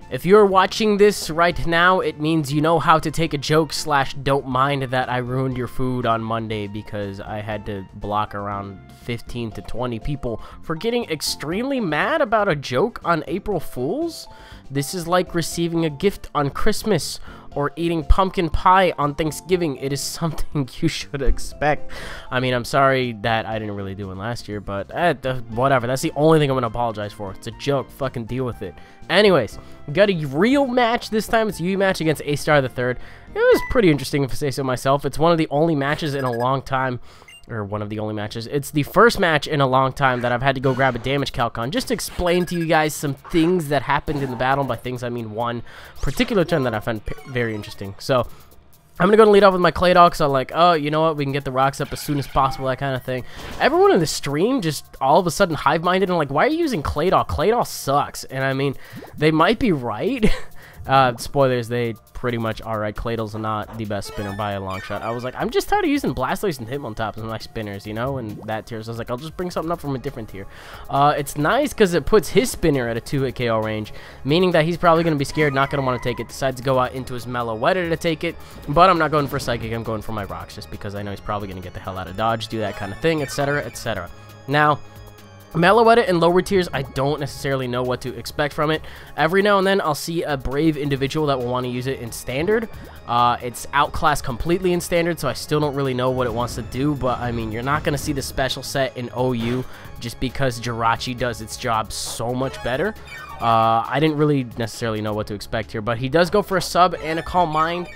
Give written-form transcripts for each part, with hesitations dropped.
If you're watching this right now, it means you know how to take a joke / don't mind that I ruined your food on Monday because I had to block around 15 to 20 people for getting extremely mad about a joke on April Fools. This is like receiving a gift on Christmas or eating pumpkin pie on Thanksgiving. It is something you should expect. I mean, I'm sorry that I didn't really do it last year, but whatever. That's the only thing I'm gonna apologize for. It's a joke. Fucking deal with it. Anyways, got a real match this time. It's a U match against A-Star the Third. It was pretty interesting, if I say so myself. It's one of the only matches in a long time. Or one of the only matches. It's the first match in a long time that I've had to go grab a damage calc on just to explain to you guys some things that happened in the battle. By things, I mean one particular turn that I found very interesting. So, I'm going to go and lead off with my Claydol because I'm like, oh, you know what? We can get the rocks up as soon as possible, that kind of thing. Everyone in the stream just all of a sudden hive-minded and like, why are you using Claydol? Claydol sucks. And I mean, they might be right. Spoilers, they pretty much are right. Claydol's not the best spinner by a long shot. I was like, I'm just tired of using Blastoise and Hitmontops on my spinners, you know, and that tier. So I was like, I'll just bring something up from a different tier. It's nice because it puts his spinner at a 2-hit KO range, meaning that he's probably going to be scared, not going to want to take it, decides to go out into his Meloetta to take it, but I'm not going for Psychic, I'm going for my Rocks, just because I know he's probably going to get the hell out of dodge, do that kind of thing, etc., etc. Now, Meloetta in lower tiers, I don't necessarily know what to expect from it. Every now and then, I'll see a brave individual that will want to use it in standard. It's outclassed completely in standard, so I still don't really know what it wants to do. But, I mean, you're not going to see the special set in OU just because Jirachi does its job so much better. I didn't really necessarily know what to expect here, but he does go for a sub and a Calm Mind.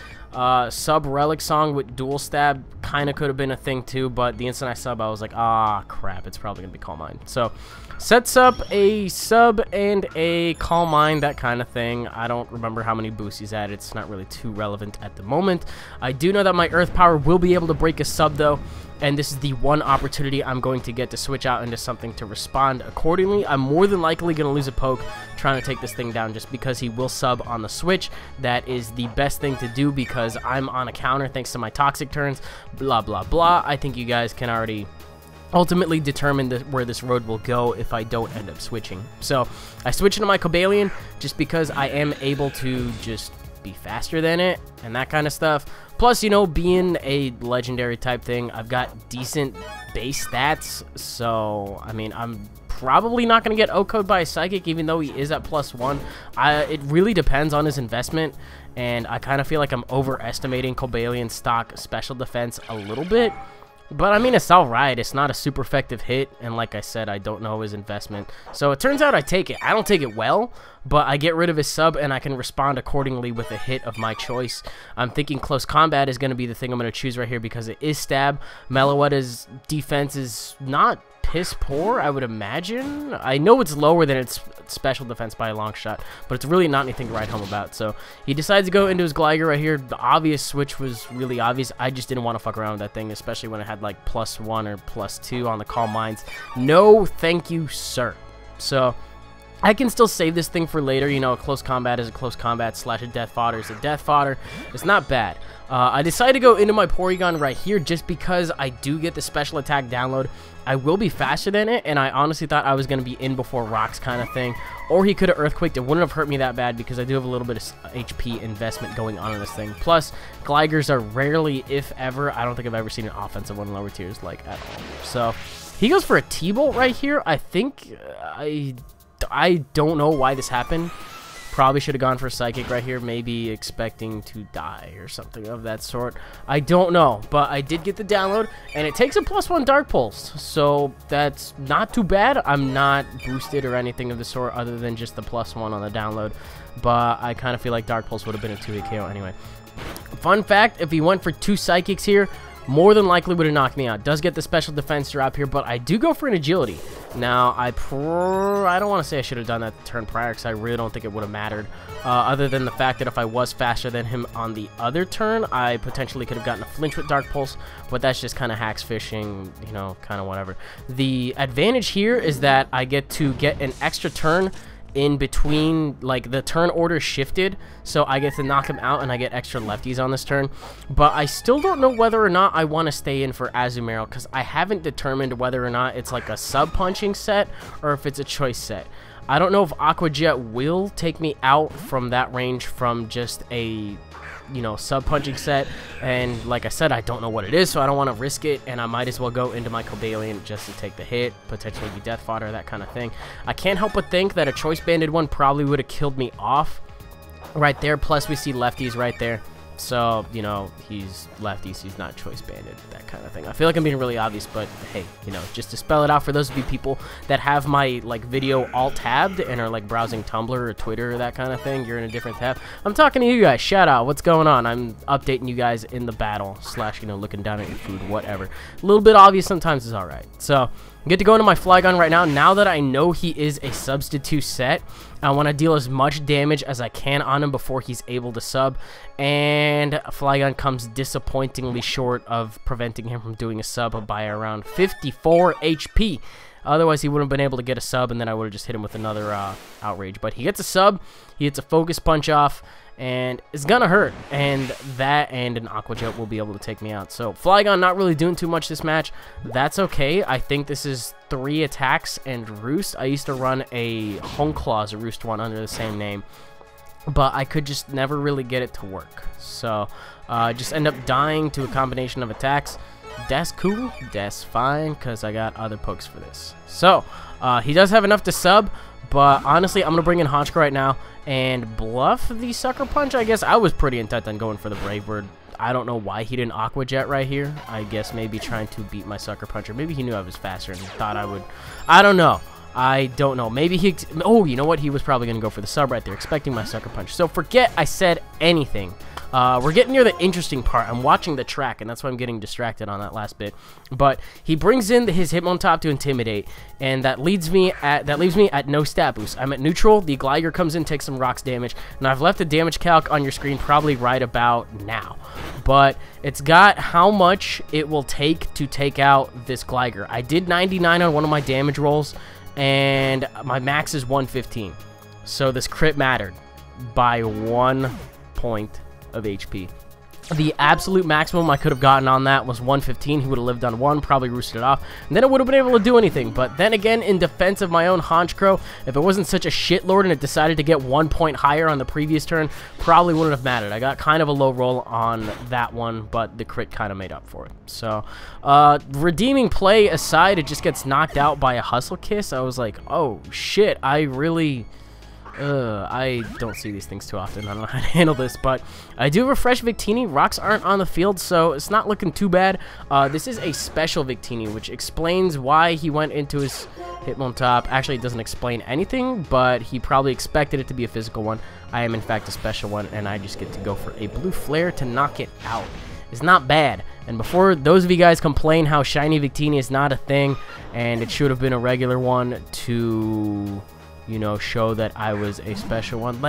Sub Relic Song with dual stab kind of could have been a thing too, but the instant I sub, I was like, ah, crap, it's probably gonna be Calm Mind. So sets up a sub and a Calm Mind, that kind of thing. I don't remember how many boosts he's at. It's not really too relevant at the moment. I do know that my Earth Power will be able to break a sub though, and this is the one opportunity I'm going to get to switch out into something to respond accordingly. I'm more than likely going to lose a poke trying to take this thing down just because he will sub on the switch. That is the best thing to do because I'm on a counter thanks to my toxic turns, blah, blah, blah. I think you guys can already ultimately determine where this road will go if I don't end up switching. So I switch into my Cobalion just because I am able to just be faster than it and that kind of stuff. Plus, you know, being a legendary type thing, I've got decent base stats, so I mean, I'm probably not going to get O-Code by a Psychic even though he is at +1. It really depends on his investment, and I kind of feel like I'm overestimating Cobalion's stock special defense a little bit. But, I mean, it's alright. It's not a super effective hit, and like I said, I don't know his investment. So, it turns out I take it. I don't take it well, but I get rid of his sub, and I can respond accordingly with a hit of my choice. I'm thinking Close Combat is going to be the thing I'm going to choose right here because it is stab. Meloetta's defense is not piss poor, I would imagine. I know it's lower than its special defense by a long shot, but it's really not anything to write home about. So he decides to go into his Gligar right here. The obvious switch was really obvious. I just didn't want to fuck around with that thing, especially when it had like +1 or +2 on the Calm Minds. No, thank you, sir. So I can still save this thing for later. You know, a Close Combat is a Close Combat / a Death Fodder is a Death Fodder. It's not bad. I decided to go into my Porygon right here just because I do get the special attack download. I will be faster than it, and I honestly thought I was going to be in before Rocks kind of thing. Or he could have Earthquaked. It wouldn't have hurt me that bad because I do have a little bit of HP investment going on in this thing. Plus, Glygers are rarely, if ever, I don't think I've ever seen an offensive one in lower tiers, like, at all. So, he goes for a T-Bolt right here. I think, I don't know why this happened. Probably should have gone for a Psychic right here, maybe expecting to die or something of that sort. I don't know, but I did get the download, and it takes a +1 Dark Pulse, so that's not too bad. I'm not boosted or anything of the sort other than just the +1 on the download, but I kind of feel like Dark Pulse would have been a 2-hit KO anyway. Fun fact, if he went for 2 Psychics here, more than likely would have knocked me out. Does get the special defense drop here, but I do go for an agility. Now, I don't want to say I should have done that the turn prior because I really don't think it would have mattered. Other than the fact that if I was faster than him on the other turn, I potentially could have gotten a flinch with Dark Pulse, but that's just kind of hacks fishing, you know, kind of whatever. The advantage here is that I get to get an extra turn in between, like the turn order shifted, so I get to knock him out and I get extra lefties on this turn. But I still don't know whether or not I want to stay in for Azumarill because I haven't determined whether or not it's like a sub punching set or if it's a choice set. I don't know if Aqua Jet will take me out from that range from just a, you know, sub-punching set, and like I said, I don't know what it is, so I don't want to risk it, and I might as well go into my Cobalion just to take the hit, potentially be death fodder, that kind of thing. I can't help but think that a Choice Banded one probably would have killed me off right there, plus we see lefties right there. So, you know, he's lefties, he's not choice banded, that kind of thing. I feel like I'm being really obvious, but hey, you know, just to spell it out for those of you people that have my, like, video alt-tabbed and are, like, browsing Tumblr or Twitter or that kind of thing, you're in a different tab. I'm talking to you guys. Shout out. What's going on? I'm updating you guys in the battle, / you know, looking down at your food, whatever. A little bit obvious sometimes is alright. So, I get to go into my Flygon right now. Now that I know he is a substitute set, I want to deal as much damage as I can on him before he's able to sub. And Flygon comes disappointingly short of preventing him from doing a sub by around 54 HP. Otherwise, he wouldn't have been able to get a sub, and then I would have just hit him with another Outrage. But he gets a sub, he hits a Focus Punch off, and it's gonna hurt. And that and an Aqua Jet will be able to take me out. So, Flygon not really doing too much this match. That's okay. I think this is 3 attacks and Roost. I used to run a Honeclaws Roost one under the same name, but I could just never really get it to work. So, just end up dying to a combination of attacks. That's cool, that's fine, because I got other pokes for this. So, he does have enough to sub, but honestly, I'm going to bring in Honchkrow right now and bluff the Sucker Punch, I guess. I was pretty intent on going for the Brave Bird. I don't know why he didn't Aqua Jet right here. I guess maybe trying to beat my Sucker Punch, or maybe he knew I was faster and thought I would. I don't know. I don't know. Maybe he... Oh, you know what? He was probably going to go for the sub right there, expecting my Sucker Punch. So forget I said anything. We're getting near the interesting part. I'm watching the track, and that's why I'm getting distracted on that last bit. But he brings in his Hitmontop to Intimidate, and that leaves me at no stat boost. I'm at neutral. The Gligar comes in, takes some rocks damage, and I've left a damage calc on your screen probably right about now. But it's got how much it will take to take out this Gligar. I did 99 on one of my damage rolls, and my max is 115. So this crit mattered by 1 point of HP. The absolute maximum I could have gotten on that was 115. He would have lived on 1, probably roosted it off, and then it would have been able to do anything. But then again, in defense of my own Honchkrow, if it wasn't such a shitlord and it decided to get 1 point higher on the previous turn, probably wouldn't have mattered. I got kind of a low roll on that one, but the crit kind of made up for it. So, redeeming play aside, it just gets knocked out by a Hustle Kiss. I was like, oh shit, I really... I don't see these things too often. I don't know how to handle this, but I do refresh Victini. Rocks aren't on the field, so it's not looking too bad. This is a special Victini, which explains why he went into his Hitmontop. Actually, it doesn't explain anything, but he probably expected it to be a physical one. I am, in fact, a special one, and I just get to go for a Blue Flare to knock it out. It's not bad. And before those of you guys complain how shiny Victini is not a thing, and it should have been a regular one to... you know, show that I was a special one.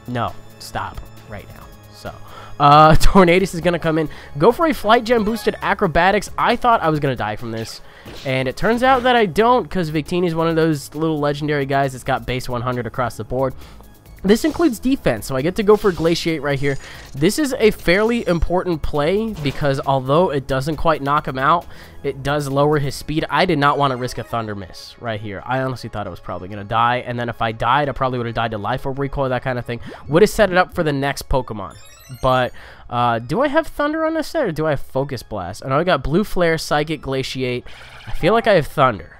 No, stop right now. So, Tornadus is going to come in, go for a Flight Gem boosted Acrobatics. I thought I was going to die from this, and it turns out that I don't, because Victini is one of those little legendary guys that's got base 100 across the board. This includes defense, so I get to go for Glaciate right here. This is a fairly important play because although it doesn't quite knock him out, it does lower his speed. I did not want to risk a Thunder Miss right here. I honestly thought I was probably going to die, and then if I died, I probably would have died to Life Orb Recoil, that kind of thing. Would have set it up for the next Pokemon. But do I have Thunder on this set, or do I have Focus Blast? I know I got Blue Flare, Psychic, Glaciate. I feel like I have Thunder.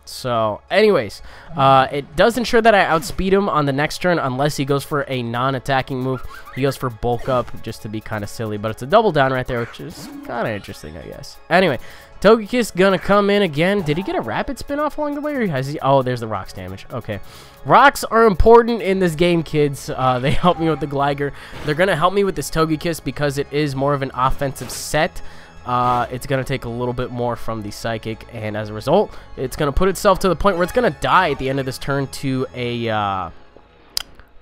So, anyways, it does ensure that I outspeed him on the next turn unless he goes for a non-attacking move. He goes for Bulk Up just to be kind of silly, but it's a double down right there, which is kind of interesting, I guess. Anyway, Togekiss gonna come in again. Did he get a Rapid Spin off along the way, or has he? Oh, there's the Rocks damage. Okay. Rocks are important in this game, kids. They help me with the Gligar. They're gonna help me with this Togekiss because it is more of an offensive set. It's going to take a little bit more from the Psychic, and as a result, it's going to put itself to the point where it's going to die at the end of this turn to a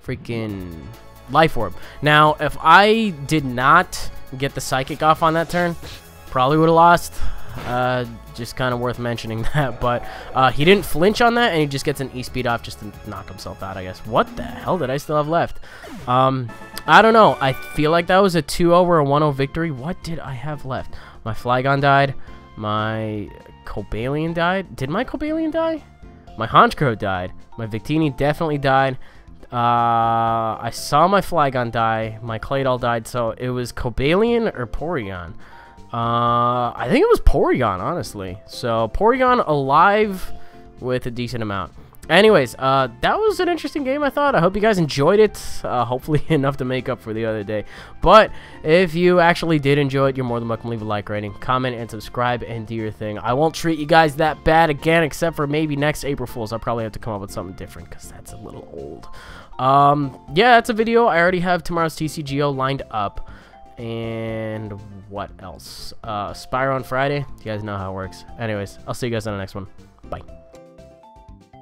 freaking Life Orb. Now, if I did not get the Psychic off on that turn, probably would have lost. Just kind of worth mentioning that, but he didn't flinch on that, and he just gets an E-Speed off just to knock himself out, I guess. What the hell did I still have left? I don't know. I feel like that was a 2-0 or a 1-0 victory. What did I have left? My Flygon died. My Cobalion died. Did my Cobalion die? My Honchkrow died. My Victini definitely died. I saw my Flygon die. My Claydol died. So it was Cobalion or Porygon. I think it was Porygon, honestly. So Porygon alive with a decent amount. Anyways, that was an interesting game, I thought. I hope you guys enjoyed it. Hopefully enough to make up for the other day. But if you actually did enjoy it, you're more than welcome to leave a like rating, comment, and subscribe, and do your thing. I won't treat you guys that bad again, except for maybe next April Fool's. I'll probably have to come up with something different, because that's a little old. Yeah, that's a video. I already have tomorrow's TCGO lined up. And what else? Spyro on Friday. You guys know how it works. Anyways, I'll see you guys on the next one.